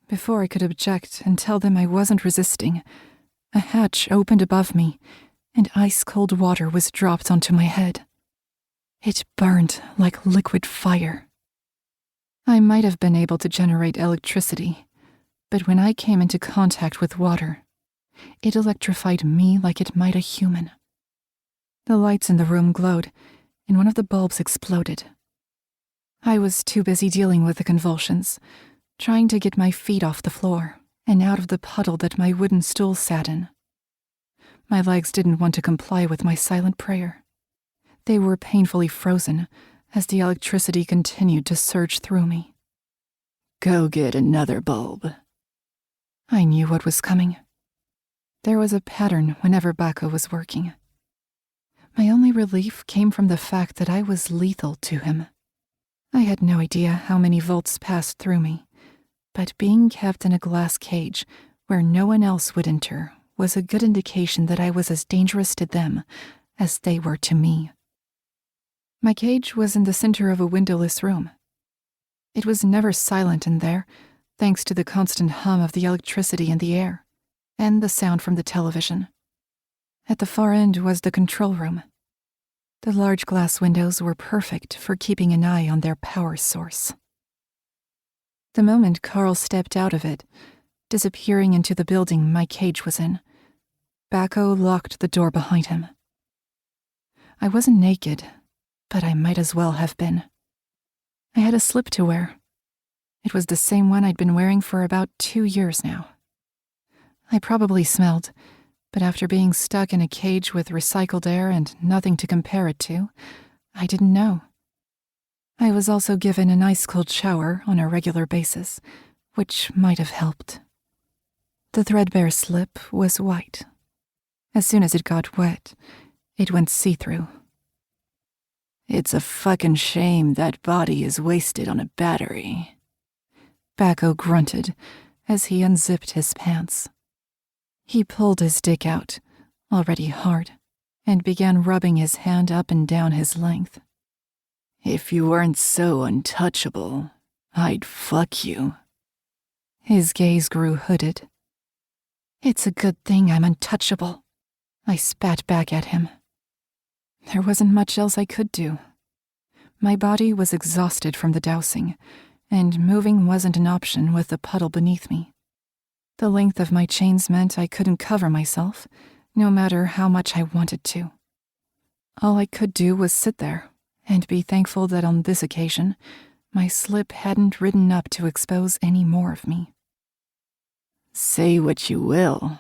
Before I could object and tell them I wasn't resisting, a hatch opened above me, and ice-cold water was dropped onto my head. It burned like liquid fire. I might have been able to generate electricity, but when I came into contact with water, it electrified me like it might a human. The lights in the room glowed, and one of the bulbs exploded. I was too busy dealing with the convulsions, trying to get my feet off the floor and out of the puddle that my wooden stool sat in. My legs didn't want to comply with my silent prayer. They were painfully frozen as the electricity continued to surge through me. Go get another bulb. I knew what was coming. There was a pattern whenever Baco was working. My only relief came from the fact that I was lethal to him. I had no idea how many volts passed through me, but being kept in a glass cage where no one else would enter was a good indication that I was as dangerous to them as they were to me. My cage was in the center of a windowless room. It was never silent in there, thanks to the constant hum of the electricity in the air and the sound from the television. At the far end was the control room. The large glass windows were perfect for keeping an eye on their power source. The moment Carl stepped out of it, disappearing into the building my cage was in, Baco locked the door behind him. I wasn't naked, but I might as well have been. I had a slip to wear. It was the same one I'd been wearing for about 2 years now. I probably smelled, but after being stuck in a cage with recycled air and nothing to compare it to, I didn't know. I was also given an ice-cold shower on a regular basis, which might have helped. The threadbare slip was white. As soon as it got wet, it went see-through. It's a fucking shame that body is wasted on a battery. Baco grunted as he unzipped his pants. He pulled his dick out, already hard, and began rubbing his hand up and down his length. If you weren't so untouchable, I'd fuck you. His gaze grew hooded. It's a good thing I'm untouchable, I spat back at him. There wasn't much else I could do. My body was exhausted from the dousing, and moving wasn't an option with the puddle beneath me. The length of my chains meant I couldn't cover myself, no matter how much I wanted to. All I could do was sit there and be thankful that on this occasion, my slip hadn't ridden up to expose any more of me. Say what you will,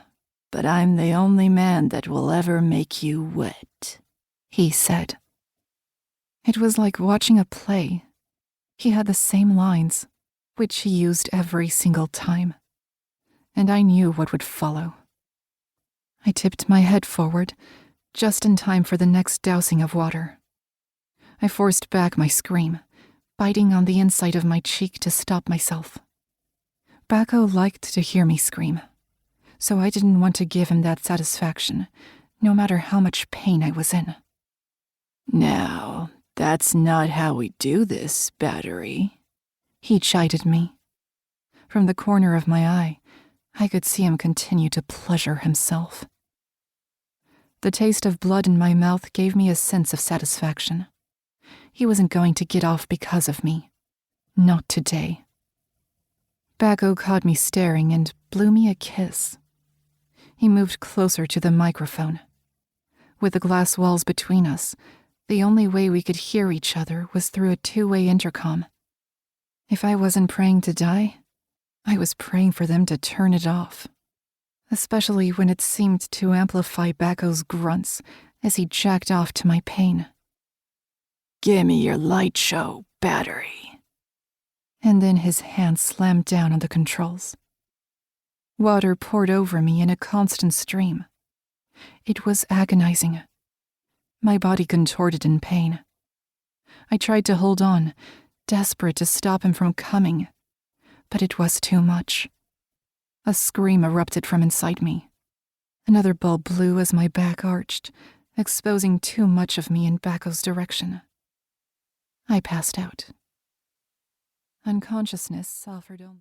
but I'm the only man that will ever make you wet, he said. It was like watching a play. He had the same lines, which he used every single time, and I knew what would follow. I tipped my head forward, just in time for the next dousing of water. I forced back my scream, biting on the inside of my cheek to stop myself. Baco liked to hear me scream, so I didn't want to give him that satisfaction, no matter how much pain I was in. Now, that's not how we do this, battery, he chided me. From the corner of my eye, I could see him continue to pleasure himself. The taste of blood in my mouth gave me a sense of satisfaction. He wasn't going to get off because of me. Not today. Baco caught me staring and blew me a kiss. He moved closer to the microphone. With the glass walls between us, the only way we could hear each other was through a two-way intercom. If I wasn't praying to die, I was praying for them to turn it off, especially when it seemed to amplify Baco's grunts as he jacked off to my pain. Gimme your light show, battery. And then his hand slammed down on the controls. Water poured over me in a constant stream. It was agonizing. My body contorted in pain. I tried to hold on, desperate to stop him from coming, but it was too much. A scream erupted from inside me. Another bulb blew as my back arched, exposing too much of me in Baco's direction. I passed out. Unconsciousness offered only.